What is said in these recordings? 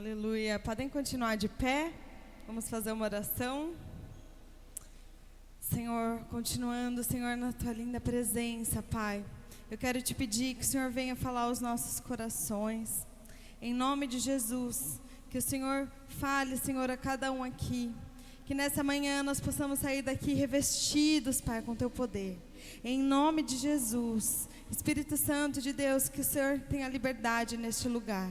Aleluia. Podem continuar de pé? Vamos fazer uma oração. Senhor, continuando, Senhor, na Tua linda presença, Pai. Eu quero Te pedir que o Senhor venha falar aos nossos corações. Em nome de Jesus, que o Senhor fale, Senhor, a cada um aqui. Que nessa manhã nós possamos sair daqui revestidos, Pai, com Teu poder. Em nome de Jesus, Espírito Santo de Deus, que o Senhor tenha liberdade neste lugar.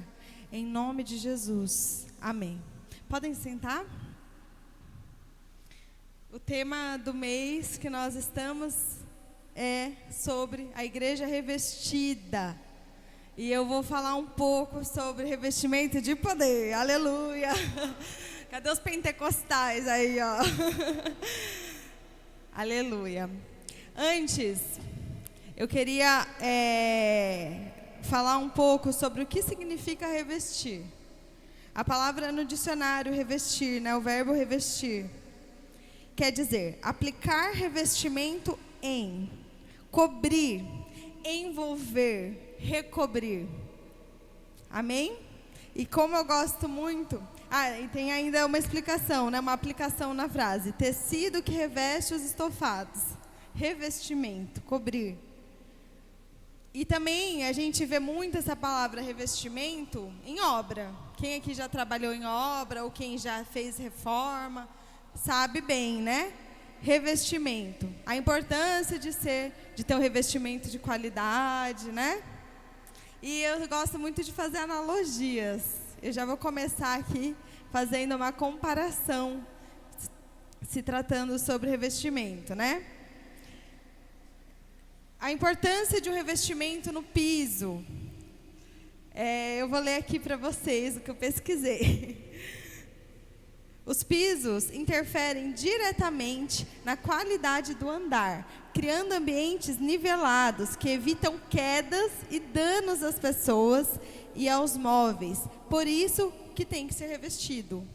Em nome de Jesus. Amém. Podem sentar? O tema do mês que nós estamos é sobre a igreja revestida. E eu vou falar um pouco sobre revestimento de poder. Aleluia! Cadê os pentecostais aí, ó? Aleluia! Antes, eu queria falar um pouco sobre o que significa revestir. A palavra no dicionário revestir, né? O verbo revestir. Quer dizer, aplicar revestimento em, cobrir, envolver, recobrir. Amém? E como eu gosto muito... e tem ainda uma explicação, né? Uma aplicação na frase. Tecido que reveste os estofados. Revestimento, cobrir. E também a gente vê muito essa palavra revestimento em obra. Quem aqui já trabalhou em obra ou quem já fez reforma, sabe bem, né? Revestimento. A importância de ter um revestimento de qualidade, né? E eu gosto muito de fazer analogias. Eu já vou começar aqui fazendo uma comparação, se tratando sobre revestimento, né? A importância de um revestimento no piso. Eu vou ler aqui para vocês o que eu pesquisei. Os pisos interferem diretamente na qualidade do andar, criando ambientes nivelados que evitam quedas e danos às pessoas e aos móveis. Por isso que tem que ser revestido.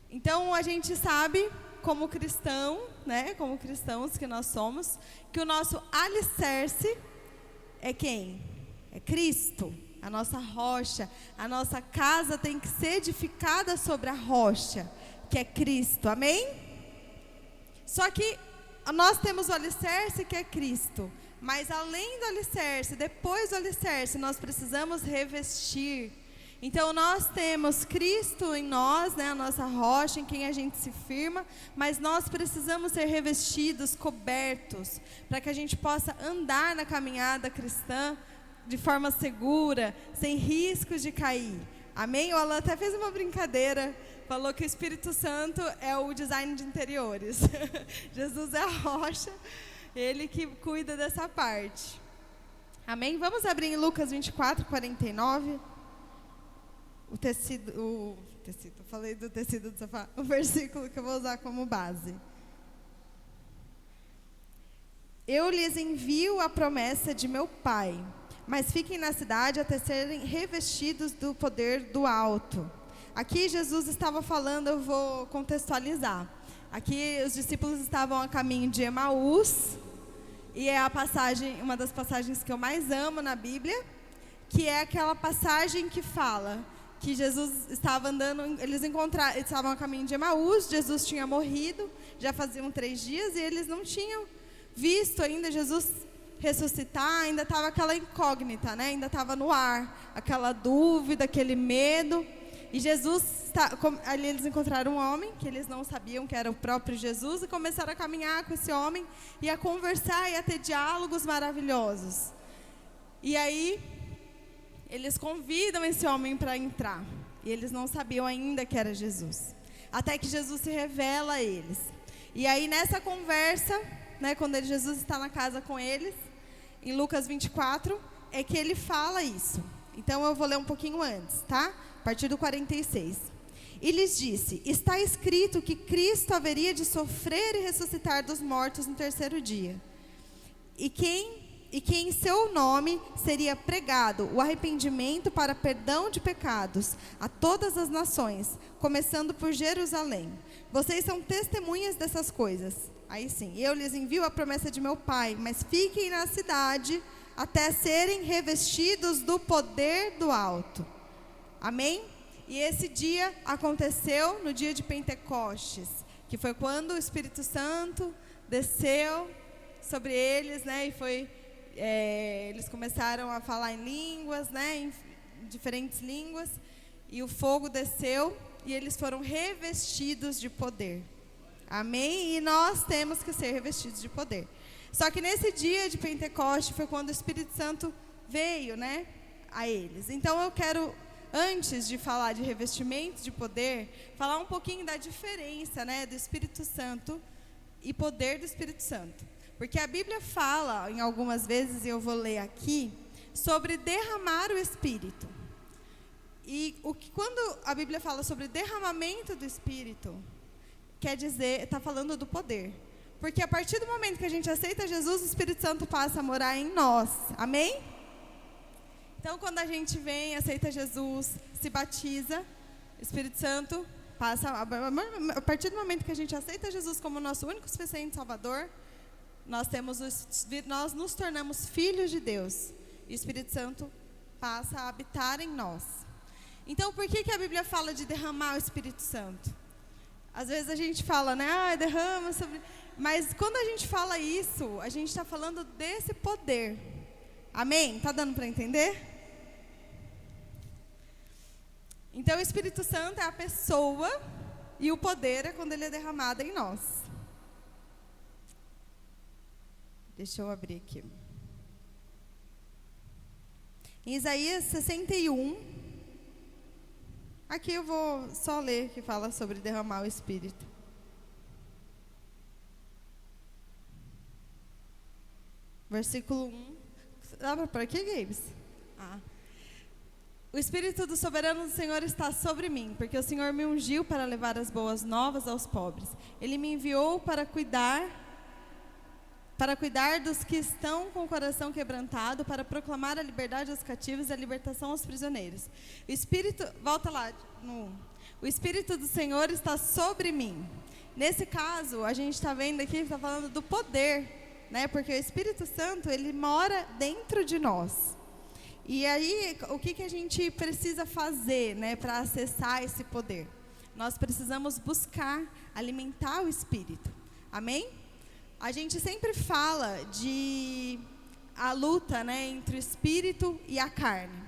Então a gente sabe, como cristão, né, como cristãos que nós somos, que o nosso alicerce é quem? É Cristo, a nossa rocha. A nossa casa tem que ser edificada sobre a rocha, que é Cristo, amém? Só que nós temos o alicerce que é Cristo, mas além do alicerce, depois do alicerce, nós precisamos revestir. Então nós temos Cristo em nós, né, a nossa rocha, em quem a gente se firma, mas nós precisamos ser revestidos, cobertos, para que a gente possa andar na caminhada cristã de forma segura, sem riscos de cair. Amém? O Alan até fez uma brincadeira, falou que o Espírito Santo é o design de interiores. Jesus é a rocha, Ele que cuida dessa parte. Amém? Vamos abrir em Lucas 24, 49. Falei do tecido do sofá, o versículo que eu vou usar como base. Eu lhes envio a promessa de meu Pai, mas fiquem na cidade até serem revestidos do poder do alto. Aqui Jesus estava falando, eu vou contextualizar. Aqui os discípulos estavam a caminho de Emaús, e é uma das passagens que eu mais amo na Bíblia, que é aquela passagem que fala que Jesus estava andando, eles estavam a caminho de Emaús, Jesus tinha morrido, já faziam 3 dias, e eles não tinham visto ainda Jesus ressuscitar, ainda estava aquela incógnita, né? Ainda estava no ar, aquela dúvida, aquele medo. E ali eles encontraram um homem, que eles não sabiam que era o próprio Jesus, e começaram a caminhar com esse homem, e a conversar, e a ter diálogos maravilhosos. E aí eles convidam esse homem para entrar. E eles não sabiam ainda que era Jesus. Até que Jesus se revela a eles. E aí nessa conversa, né, quando Jesus está na casa com eles, em Lucas 24, é que ele fala isso. Então eu vou ler um pouquinho antes, tá? A partir do 46. E lhes disse: está escrito que Cristo haveria de sofrer e ressuscitar dos mortos no 3º dia. E que em seu nome seria pregado o arrependimento para perdão de pecados a todas as nações, começando por Jerusalém. Vocês são testemunhas dessas coisas. Aí sim, eu lhes envio a promessa de meu Pai, mas fiquem na cidade até serem revestidos do poder do alto. Amém? E esse dia aconteceu no dia de Pentecostes, que foi quando o Espírito Santo desceu sobre eles, né? E eles começaram a falar em línguas, né? Em diferentes línguas. E o fogo desceu e eles foram revestidos de poder. Amém? E nós temos que ser revestidos de poder. Só que nesse dia de Pentecostes foi quando o Espírito Santo veio, né, a eles. Então eu quero, antes de falar de revestimento de poder, falar um pouquinho da diferença, né, do Espírito Santo e poder do Espírito Santo. Porque a Bíblia fala, em algumas vezes, e eu vou ler aqui, sobre derramar o Espírito. E quando a Bíblia fala sobre derramamento do Espírito, quer dizer, está falando do poder. Porque a partir do momento que a gente aceita Jesus, o Espírito Santo passa a morar em nós. Amém? Então, quando a gente vem, aceita Jesus, se batiza, o Espírito Santo passa... A partir do momento que a gente aceita Jesus como nosso único suficiente Salvador, nós nos tornamos filhos de Deus. E o Espírito Santo passa a habitar em nós. Então, por que a Bíblia fala de derramar o Espírito Santo? Às vezes a gente fala, né? Derrama sobre... Mas quando a gente fala isso, a gente está falando desse poder. Amém? Está dando para entender? Então, o Espírito Santo é a pessoa e o poder é quando ele é derramado em nós. Deixa eu abrir aqui. Em Isaías 61, aqui eu vou só ler que fala sobre derramar o Espírito. Versículo 1. Dá para pôr aqui, Gabes? O Espírito do soberano do Senhor está sobre mim, porque o Senhor me ungiu para levar as boas novas aos pobres. Ele me enviou para cuidar dos que estão com o coração quebrantado, para proclamar a liberdade aos cativos e a libertação aos prisioneiros. O Espírito, volta lá, o Espírito do Senhor está sobre mim. Nesse caso, a gente está vendo aqui, está falando do poder, né? Porque o Espírito Santo, ele mora dentro de nós. E aí, o que a gente precisa fazer, né, para acessar esse poder? Nós precisamos buscar alimentar o Espírito. Amém? A gente sempre fala de a luta, né, entre o Espírito e a carne.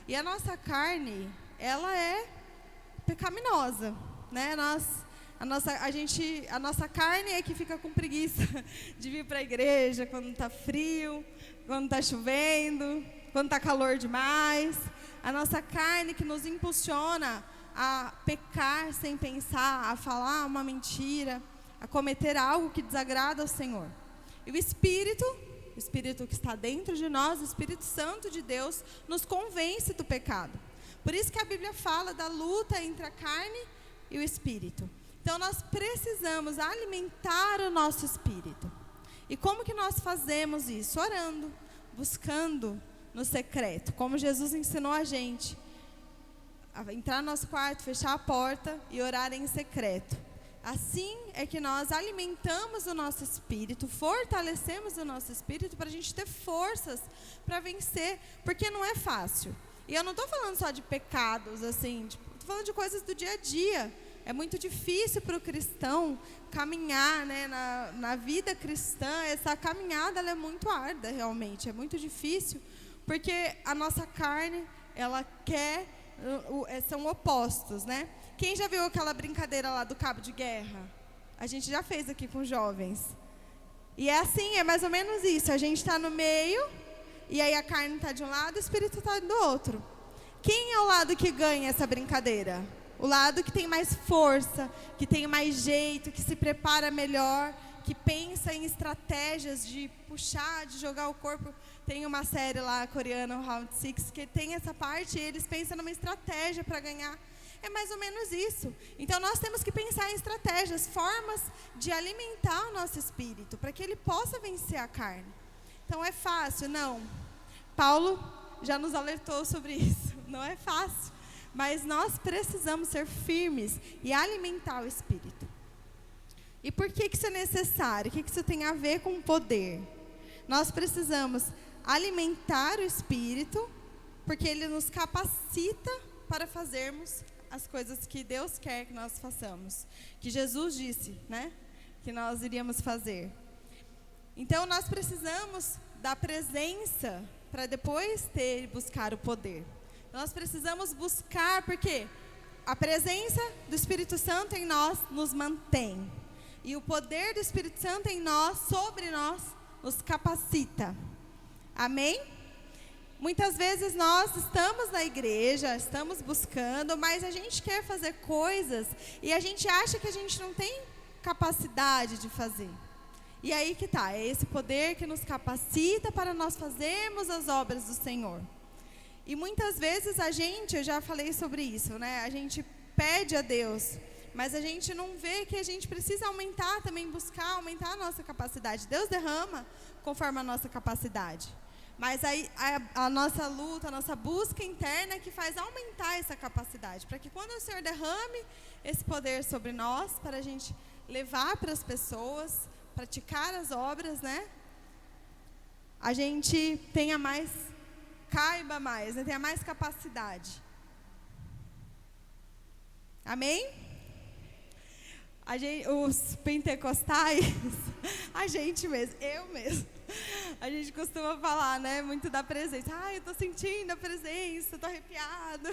E a nossa carne, ela é pecaminosa, né? A nossa carne é que fica com preguiça de vir para a igreja quando está frio, quando está chovendo, quando está calor demais. A nossa carne que nos impulsiona a pecar sem pensar, a falar uma mentira, a cometer algo que desagrada ao Senhor. E o Espírito que está dentro de nós, o Espírito Santo de Deus, nos convence do pecado. Por isso que a Bíblia fala da luta entre a carne e o Espírito. Então, nós precisamos alimentar o nosso espírito. E como que nós fazemos isso? Orando, buscando no secreto, como Jesus ensinou a gente. A entrar no nosso quarto, fechar a porta e orar em secreto. Assim é que nós alimentamos o nosso espírito, fortalecemos o nosso espírito para a gente ter forças para vencer, porque não é fácil. E eu não estou falando só de pecados, assim, estou falando de coisas do dia a dia. É muito difícil para o cristão caminhar, né, na vida cristã. Essa caminhada ela é muito árdua, realmente. É muito difícil, porque a nossa carne, ela quer... são opostos, né? Quem já viu aquela brincadeira lá do cabo de guerra? A gente já fez aqui com jovens. E é assim, é mais ou menos isso. A gente está no meio, e aí a carne está de um lado, o espírito está do outro. Quem é o lado que ganha essa brincadeira? O lado que tem mais força, que tem mais jeito, que se prepara melhor, que pensa em estratégias de puxar, de jogar o corpo. Tem uma série lá coreana, o Round 6, que tem essa parte e eles pensam numa estratégia para ganhar. É mais ou menos isso. Então, nós temos que pensar em estratégias, formas de alimentar o nosso espírito, para que ele possa vencer a carne. Então, é fácil? Não. Paulo já nos alertou sobre isso. Não é fácil. Mas nós precisamos ser firmes e alimentar o espírito. E por que isso é necessário? O que isso tem a ver com poder? Nós precisamos alimentar o espírito, porque ele nos capacita para fazermos as coisas que Deus quer que nós façamos, que Jesus disse, né, que nós iríamos fazer. Então nós precisamos da presença para depois ter e buscar o poder. Nós precisamos buscar, porque a presença do Espírito Santo em nós nos mantém. E o poder do Espírito Santo em nós, sobre nós, nos capacita. Amém? Muitas vezes nós estamos na igreja, estamos buscando, mas a gente quer fazer coisas e a gente acha que a gente não tem capacidade de fazer. E aí que tá, é esse poder que nos capacita para nós fazermos as obras do Senhor. E muitas vezes eu já falei sobre isso, né? A gente pede a Deus, mas a gente não vê que a gente precisa aumentar também, aumentar a nossa capacidade. Deus derrama conforme a nossa capacidade. Mas aí a nossa luta, a nossa busca interna é que faz aumentar essa capacidade. Para que quando o Senhor derrame esse poder sobre nós, para a gente levar para as pessoas, praticar as obras, né? A gente caiba mais, né? Tenha mais capacidade. Amém? Os pentecostais, eu mesmo, a gente costuma falar, né, muito da presença. Eu estou sentindo a presença, estou arrepiado.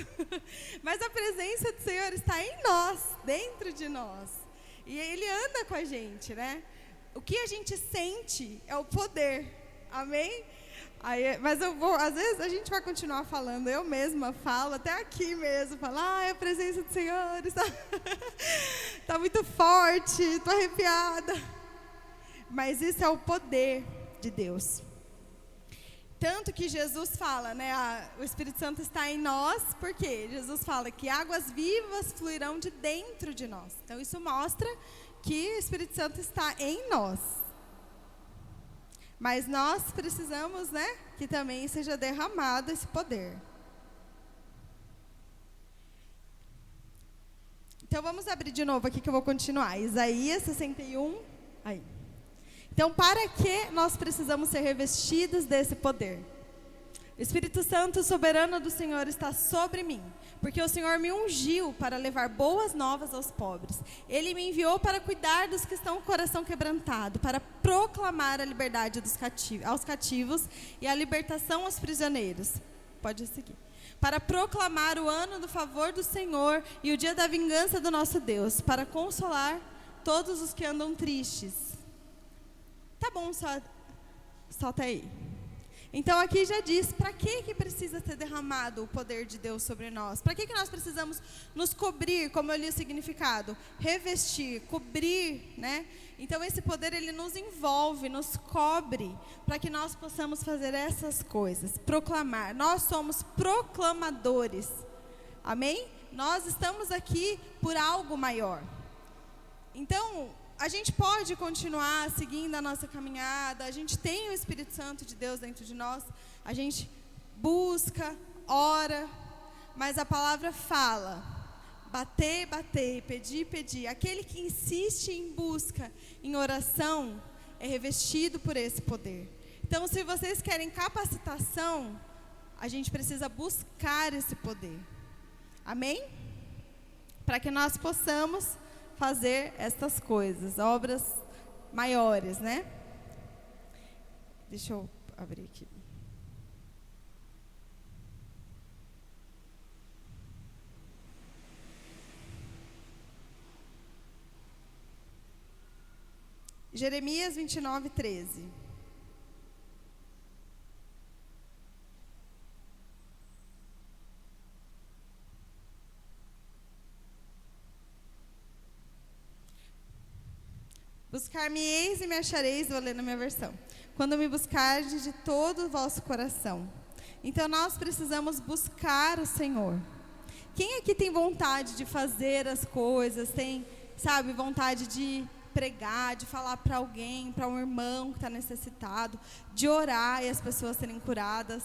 Mas a presença do Senhor está em nós, dentro de nós. E Ele anda com a gente, né? O que a gente sente é o poder. Amém? Mas às vezes a gente vai continuar falando, eu mesma falo, até aqui mesmo, falo, a presença do Senhor está muito forte, estou arrepiada. Mas isso é o poder de Deus. Tanto que Jesus fala, né, o Espírito Santo está em nós, porque Jesus fala que águas vivas fluirão de dentro de nós. Então isso mostra que o Espírito Santo está em nós. Mas nós precisamos, né, que também seja derramado esse poder. Então vamos abrir de novo aqui que eu vou continuar. Isaías 61. Aí. Então, para que nós precisamos ser revestidos desse poder? O Espírito Santo soberano do Senhor está sobre mim, porque o Senhor me ungiu para levar boas novas aos pobres. Ele me enviou para cuidar dos que estão com o coração quebrantado, para proclamar a liberdade aos cativos e a libertação aos prisioneiros. Pode seguir. Para proclamar o ano do favor do Senhor e o dia da vingança do nosso Deus, para consolar todos os que andam tristes. Tá bom, solta aí. Então aqui já diz, para que precisa ter derramado o poder de Deus sobre nós? Para que nós precisamos nos cobrir, como eu li o significado? Revestir, cobrir, né? Então esse poder, ele nos envolve, nos cobre, para que nós possamos fazer essas coisas, proclamar. Nós somos proclamadores, amém? Nós estamos aqui por algo maior. Então, a gente pode continuar seguindo a nossa caminhada, a gente tem o Espírito Santo de Deus dentro de nós, a gente busca, ora, mas a palavra fala, bater, bater, pedir, pedir. Aquele que insiste em busca, em oração, é revestido por esse poder. Então, se vocês querem capacitação, a gente precisa buscar esse poder. Amém? Para que nós possamos fazer estas coisas, obras maiores, né? Deixa eu abrir aqui. Jeremias 29, 13. Buscar-me-eis e me achareis, vou ler na minha versão. Quando me buscardes de todo o vosso coração. Então nós precisamos buscar o Senhor. Quem aqui tem vontade de fazer as coisas, tem, sabe, vontade de pregar, de falar para alguém, para um irmão que está necessitado, de orar e as pessoas serem curadas?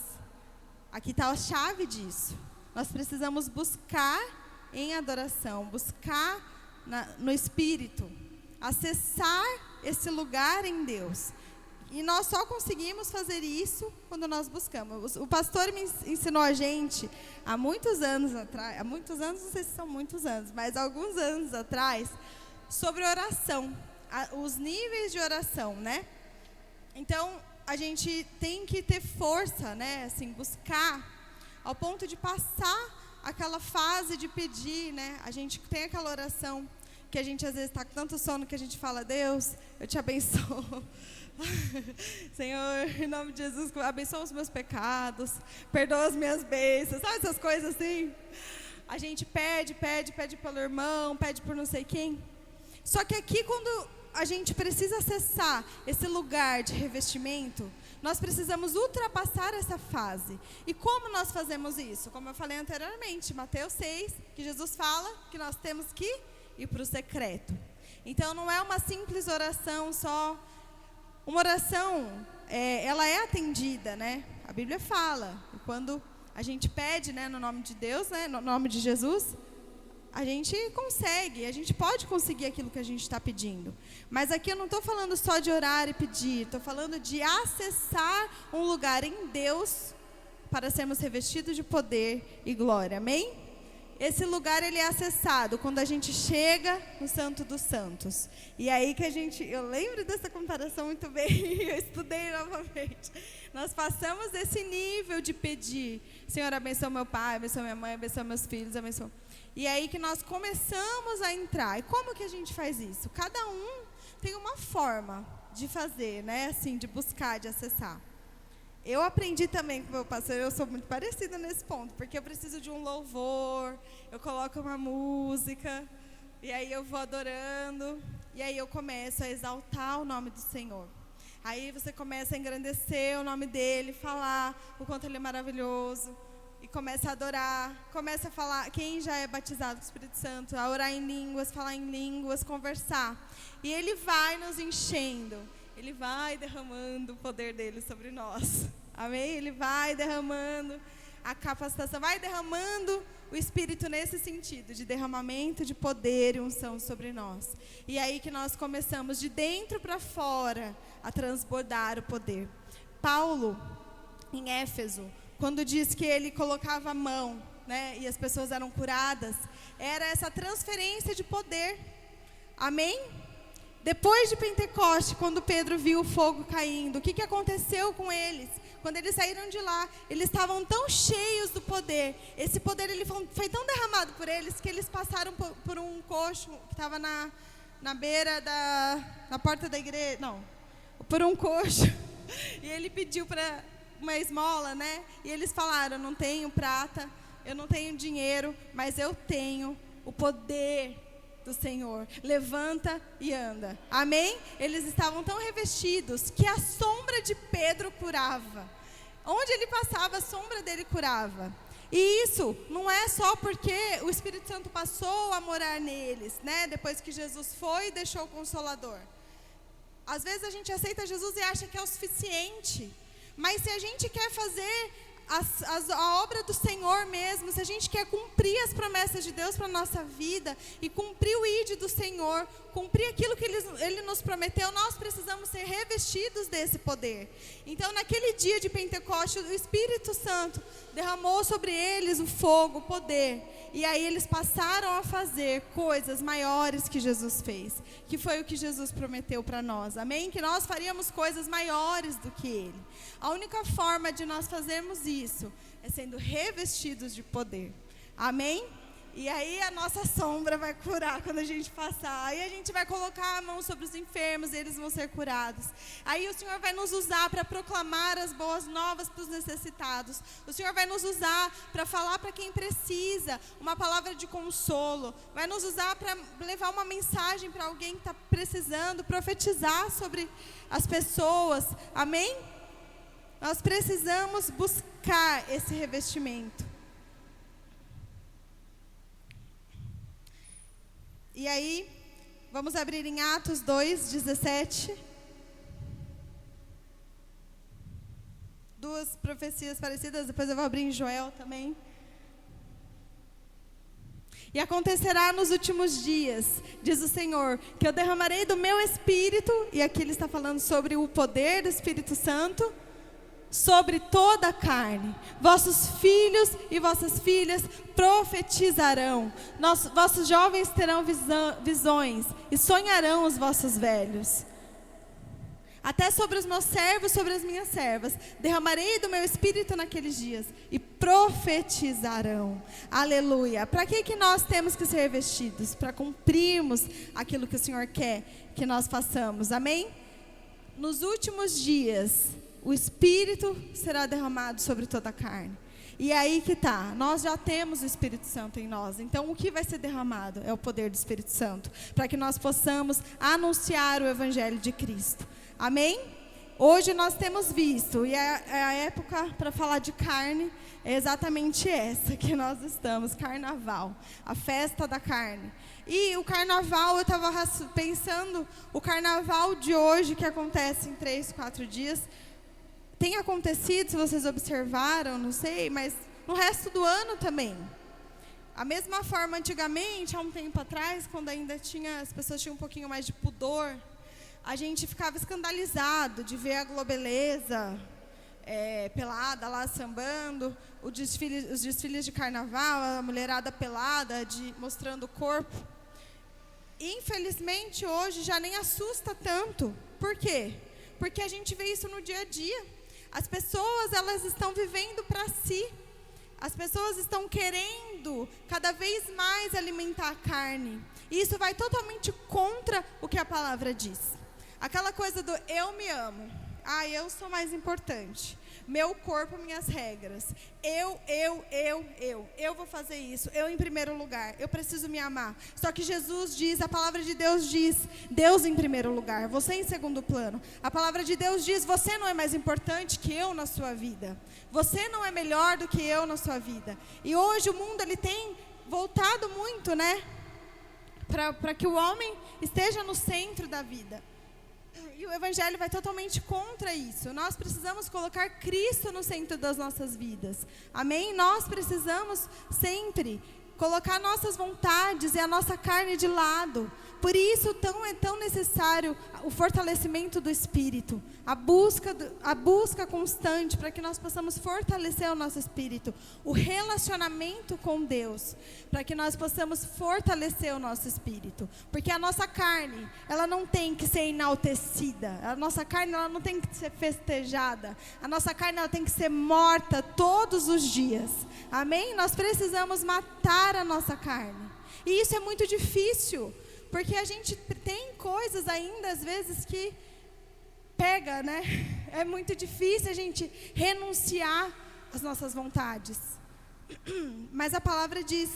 Aqui está a chave disso. Nós precisamos buscar em adoração, buscar no Espírito, acessar esse lugar em Deus. E nós só conseguimos fazer isso quando nós buscamos. O pastor me ensinou a gente, há muitos anos atrás, não sei se são muitos anos, mas alguns anos atrás, sobre oração, os níveis de oração, né? Então, a gente tem que ter força, né? Assim, buscar, ao ponto de passar aquela fase de pedir, né? A gente tem aquela oração que a gente às vezes está com tanto sono que a gente fala: Deus, eu te abençoo. Senhor, em nome de Jesus, abençoa os meus pecados, perdoa as minhas bênçãos, sabe essas coisas assim? A gente pede pelo irmão, pede por não sei quem. Só que aqui, quando a gente precisa acessar esse lugar de revestimento, nós precisamos ultrapassar essa fase. E como nós fazemos isso? Como eu falei anteriormente, Mateus 6, que Jesus fala que nós temos que ir para o secreto. Então não é uma simples oração só. Uma oração, ela é atendida, né? A Bíblia fala. E quando a gente pede, né, no nome de Deus, né, no nome de Jesus, a gente consegue, a gente pode conseguir aquilo que a gente está pedindo. Mas aqui eu não estou falando só de orar e pedir, estou falando de acessar um lugar em Deus para sermos revestidos de poder e glória, amém? Esse lugar, ele é acessado quando a gente chega no Santo dos Santos. E aí que eu lembro dessa comparação muito bem, eu estudei novamente. Nós passamos desse nível de pedir: Senhor, abençoa meu pai, abençoa minha mãe, abençoa meus filhos, abençoa. E aí que nós começamos a entrar. E como que a gente faz isso? Cada um tem uma forma de fazer, né? Assim, de buscar, de acessar. Eu aprendi também com o meu pastor, eu sou muito parecida nesse ponto, porque eu preciso de um louvor, eu coloco uma música, e aí eu vou adorando, e aí eu começo a exaltar o nome do Senhor. Aí você começa a engrandecer o nome dele, falar o quanto ele é maravilhoso, e começa a adorar, começa a falar, quem já é batizado com o Espírito Santo, a orar em línguas, falar em línguas, conversar. E ele vai nos enchendo. Ele vai derramando o poder dele sobre nós. Amém? Ele vai derramando a capacitação, vai derramando o Espírito nesse sentido, de derramamento de poder e unção sobre nós. E aí que nós começamos de dentro para fora a transbordar o poder. Paulo, em Éfeso, quando diz que ele colocava a mão, né, e as pessoas eram curadas, era essa transferência de poder. Amém? Depois de Pentecoste, quando Pedro viu o fogo caindo, o que aconteceu com eles? Quando eles saíram de lá, eles estavam tão cheios do poder. Esse poder ele foi tão derramado por eles que eles passaram por um coxo que estava na beira na porta da igreja. Não, por um coxo. E ele pediu para uma esmola, né? E eles falaram: não tenho prata, eu não tenho dinheiro, mas eu tenho o poder do Senhor, levanta e anda. Amém? Eles estavam tão revestidos que a sombra de Pedro curava. Onde ele passava, a sombra dele curava. E isso não é só porque o Espírito Santo passou a morar neles, né? Depois que Jesus foi e deixou o Consolador. Às vezes a gente aceita Jesus e acha que é o suficiente. Mas se a gente quer fazer a obra do Senhor mesmo, se a gente quer cumprir as promessas de Deus para a nossa vida e cumprir o ID do Senhor, cumprir aquilo que Ele nos prometeu, nós precisamos ser revestidos desse poder. Então, naquele dia de Pentecostes, o Espírito Santo derramou sobre eles o fogo, o poder. E aí eles passaram a fazer coisas maiores que Jesus fez, que foi o que Jesus prometeu para nós, amém? Que nós faríamos coisas maiores do que Ele. A única forma de nós fazermos isso é sendo revestidos de poder, amém? E aí a nossa sombra vai curar quando a gente passar. Aí a gente vai colocar a mão sobre os enfermos e eles vão ser curados. Aí o Senhor vai nos usar para proclamar as boas novas para os necessitados. O Senhor vai nos usar para falar para quem precisa uma palavra de consolo. Vai nos usar para levar uma mensagem para alguém que está precisando, profetizar sobre as pessoas. Amém? Nós precisamos buscar esse revestimento. E aí, vamos abrir em Atos 2:17. Duas profecias parecidas, depois eu vou abrir em Joel também. E acontecerá nos últimos dias, diz o Senhor, que eu derramarei do meu Espírito, e aqui ele está falando sobre o poder do Espírito Santo, sobre toda a carne. Vossos filhos e vossas filhas profetizarão. Vossos jovens terão visões e sonharão os vossos velhos. Até sobre os meus servos, sobre as minhas servas, derramarei do meu Espírito naqueles dias e profetizarão. Aleluia. Para que nós temos que ser vestidos? Para cumprirmos aquilo que o Senhor quer que nós façamos. Amém? Nos últimos dias, o Espírito será derramado sobre toda a carne. E aí que está, nós já temos o Espírito Santo em nós. Então o que vai ser derramado é o poder do Espírito Santo, para que nós possamos anunciar o Evangelho de Cristo. Amém? Hoje nós temos visto, e a época para falar de carne é exatamente essa que nós estamos, carnaval, a festa da carne. E o carnaval, eu estava pensando, o carnaval de hoje, que acontece em 3, 4 dias, tem acontecido, se vocês observaram, não sei, mas no resto do ano também. A mesma forma, antigamente, há um tempo atrás, quando ainda as pessoas tinham um pouquinho mais de pudor, a gente ficava escandalizado de ver a Globeleza pelada lá sambando, os desfiles de carnaval, a mulherada pelada, mostrando o corpo. Infelizmente, hoje já nem assusta tanto. Por quê? Porque a gente vê isso no dia a dia. As pessoas, elas estão vivendo para si. As pessoas estão querendo cada vez mais alimentar a carne. E isso vai totalmente contra o que a palavra diz. Aquela coisa do eu me amo. Eu sou mais importante. Meu corpo, minhas regras. Eu vou fazer isso. Eu em primeiro lugar. Eu preciso me amar. Só que Jesus diz, a palavra de Deus diz, Deus em primeiro lugar, você em segundo plano. A palavra de Deus diz, você não é mais importante que eu na sua vida. Você não é melhor do que eu na sua vida. E hoje o mundo, ele tem voltado muito, né? Para que o homem esteja no centro da vida. E o Evangelho vai totalmente contra isso. Nós precisamos colocar Cristo no centro das nossas vidas. Amém? Nós precisamos sempre colocar nossas vontades e a nossa carne de lado. Por isso é tão necessário o fortalecimento do Espírito, a busca constante para que nós possamos fortalecer o nosso espírito, o relacionamento com Deus, para que nós possamos fortalecer o nosso espírito, porque a nossa carne, ela não tem que ser enaltecida, a nossa carne, ela não tem que ser festejada, a nossa carne, ela tem que ser morta todos os dias. Amém? Nós precisamos matar a nossa carne, e isso é muito difícil, porque a gente tem coisas ainda, às vezes, que pega, né? É muito difícil a gente renunciar às nossas vontades. Mas a palavra diz,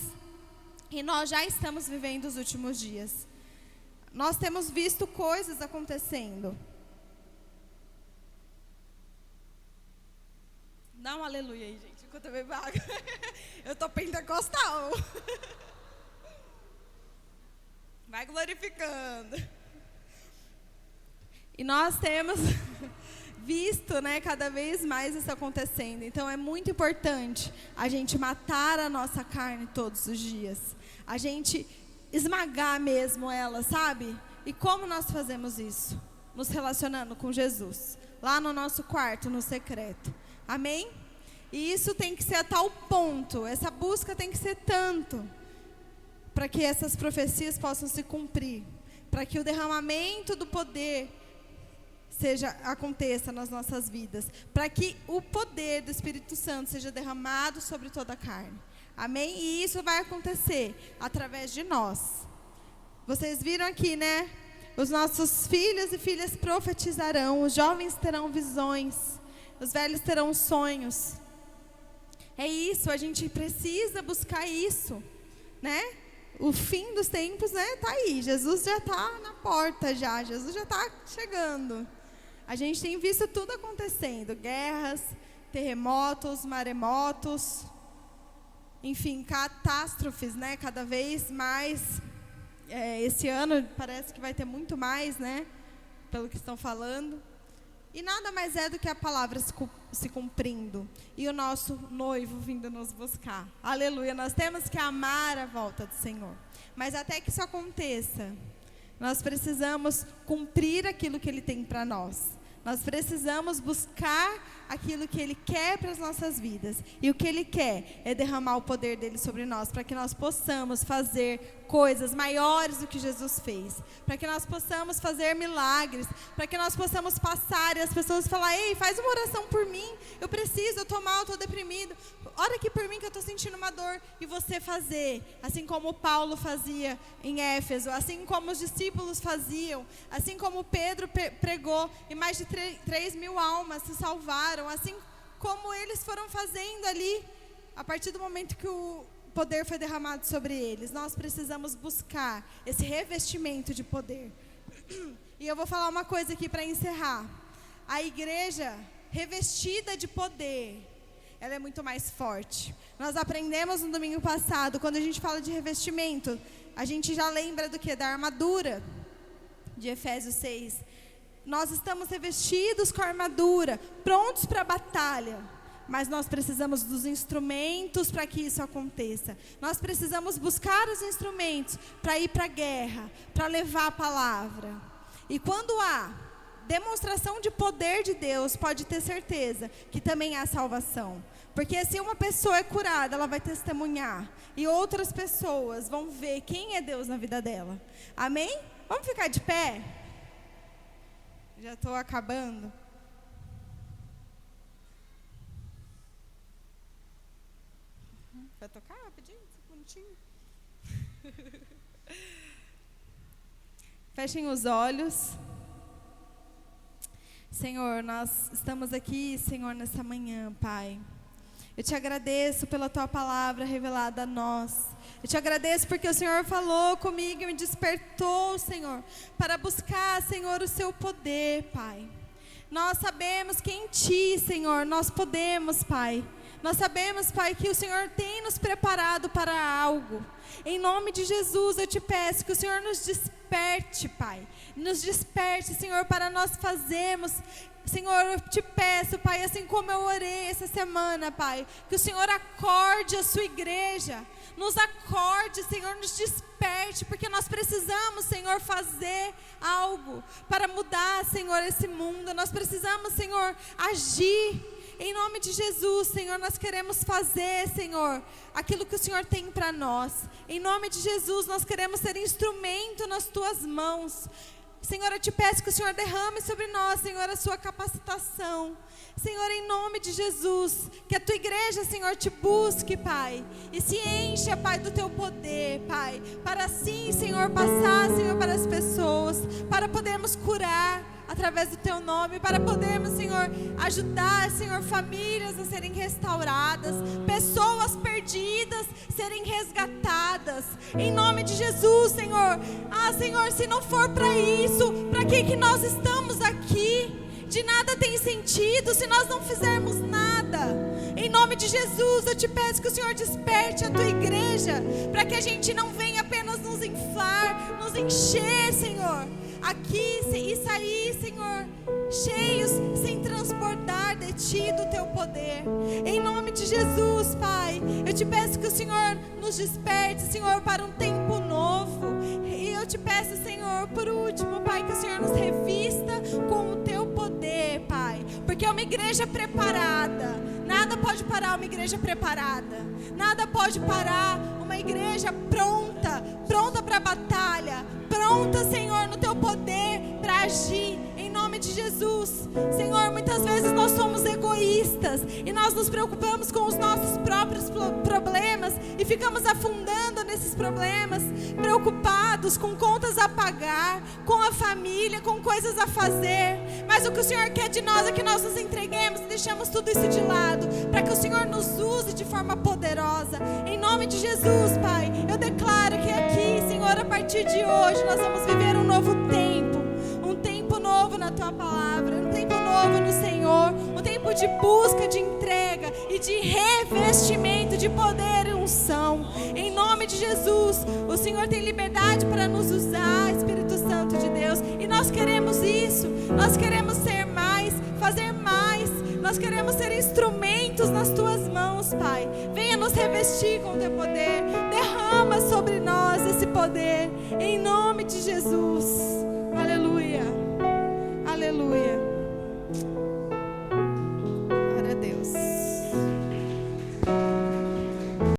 e nós já estamos vivendo os últimos dias. Nós temos visto coisas acontecendo. Dá um aleluia aí, gente, enquanto eu bebo água. Eu tô pentecostal. Vai glorificando. E nós temos visto, né, cada vez mais isso acontecendo. Então é muito importante a gente matar a nossa carne todos os dias. A gente esmagar mesmo ela, sabe? E como nós fazemos isso? Nos relacionando com Jesus. Lá no nosso quarto, no secreto. Amém? E isso tem que ser a tal ponto. Essa busca tem que ser tanto. Para que essas profecias possam se cumprir, para que o derramamento do poder aconteça nas nossas vidas, para que o poder do Espírito Santo seja derramado sobre toda a carne. Amém? E isso vai acontecer através de nós. Vocês viram aqui, né? Os nossos filhos e filhas profetizarão, os jovens terão visões, os velhos terão sonhos. É isso, a gente precisa buscar isso, né? O fim dos tempos, né, tá aí. Jesus já está na porta já. Jesus já está chegando. A gente tem visto tudo acontecendo. Guerras, terremotos, maremotos. Enfim, catástrofes, né? Cada vez mais. Esse ano parece que vai ter muito mais, né? Pelo que estão falando. E nada mais é do que a palavra se cumprindo e o nosso noivo vindo nos buscar. Aleluia, nós temos que amar a volta do Senhor. Mas até que isso aconteça, nós precisamos cumprir aquilo que Ele tem para nós. Nós precisamos buscar aquilo que Ele quer para as nossas vidas. E o que Ele quer é derramar o poder dEle sobre nós, para que nós possamos fazer coisas maiores do que Jesus fez. Para que nós possamos fazer milagres, para que nós possamos passar e as pessoas falar: ei, faz uma oração por mim, eu preciso, eu estou mal, eu estou deprimido, ora aqui por mim que eu estou sentindo uma dor. E você fazer, assim como Paulo fazia em Éfeso, assim como os discípulos faziam, assim como Pedro pregou e mais de 3.000 almas se salvaram, assim como eles foram fazendo ali, a partir do momento que o poder foi derramado sobre eles. Nós precisamos buscar esse revestimento de poder. E eu vou falar uma coisa aqui para encerrar. A igreja revestida de poder, ela é muito mais forte. Nós aprendemos no domingo passado, quando a gente fala de revestimento, a gente já lembra do que? Da armadura de Efésios 6. Nós estamos revestidos com a armadura, prontos para a batalha. Mas nós precisamos dos instrumentos para que isso aconteça. Nós precisamos buscar os instrumentos para ir para a guerra, para levar a palavra. E quando há demonstração de poder de Deus, pode ter certeza que também há salvação. Porque se uma pessoa é curada, ela vai testemunhar. E outras pessoas vão ver quem é Deus na vida dela. Amém? Vamos ficar de pé? Já estou acabando. Vai tocar rapidinho? Bonitinho. Fechem os olhos. Senhor, nós estamos aqui, Senhor, nessa manhã, Pai. Eu te agradeço pela Tua palavra revelada a nós. Eu te agradeço porque o Senhor falou comigo e me despertou, Senhor, para buscar, Senhor, o Seu poder, Pai. Nós sabemos que em Ti, Senhor, nós podemos, Pai. Nós sabemos, Pai, que o Senhor tem nos preparado para algo. Em nome de Jesus, eu te peço que o Senhor nos desperte, Pai. Nos desperte, Senhor, para nós fazermos. Senhor, eu te peço, Pai, assim como eu orei essa semana, Pai, que o Senhor acorde a sua igreja. Nos acorde, Senhor, nos desperte, porque nós precisamos, Senhor, fazer algo para mudar, Senhor, esse mundo. Nós precisamos, Senhor, agir. Em nome de Jesus, Senhor, nós queremos fazer, Senhor, aquilo que o Senhor tem para nós. Em nome de Jesus, nós queremos ser instrumento nas Tuas mãos. Senhor, eu te peço que o Senhor derrame sobre nós, Senhor, a Sua capacitação. Senhor, em nome de Jesus, que a Tua igreja, Senhor, te busque, Pai, e se encha, Pai, do Teu poder, Pai, para assim, Senhor, passar, Senhor, para as pessoas, para podermos curar através do Teu nome, para podermos, Senhor, ajudar, Senhor, famílias a serem restauradas, pessoas perdidas serem resgatadas, em nome de Jesus, Senhor. Senhor, se não for para isso, para que nós estamos aqui? De nada tem sentido se nós não fizermos nada. Em nome de Jesus, eu te peço que o Senhor desperte a Tua igreja, para que a gente não venha apenas nos inflar, nos encher, Senhor, aqui e sair, Senhor, cheios, sem transbordar de Ti, do Teu poder. Em nome de Jesus, Pai, eu te peço que o Senhor nos desperte, Senhor, para um tempo novo. E eu te peço, Senhor, por último, Pai, que o Senhor nos revista com o Teu poder, Pai, porque é uma igreja preparada. Nada pode parar uma igreja preparada. Nada pode parar uma igreja pronta para a batalha, pronta, Senhor, no Teu poder para agir. Em nome de Jesus, Senhor, muitas vezes nós somos egoístas e nós nos preocupamos com os nossos próprios problemas e ficamos afundando nesses problemas, preocupados com contas a pagar, com a família, com coisas a fazer. Mas o que o Senhor quer de nós é que nós nos entreguemos e deixamos tudo isso de lado, para que o Senhor nos use de forma poderosa. Em nome de Jesus, Pai, eu declaro que aqui, Senhor, a partir de hoje nós vamos viver um novo tempo novo na Tua palavra, um tempo novo no Senhor, um tempo de busca, de entrega e de revestimento de poder e unção. Em nome de Jesus, o Senhor tem liberdade para nos usar, Espírito Santo de Deus, e nós queremos isso, nós queremos ser mais fazer mais. Nós queremos ser instrumentos nas tuas mãos, Pai. Venha nos revestir com o teu poder. Derrama sobre nós esse poder, em nome de Jesus. Aleluia. Aleluia.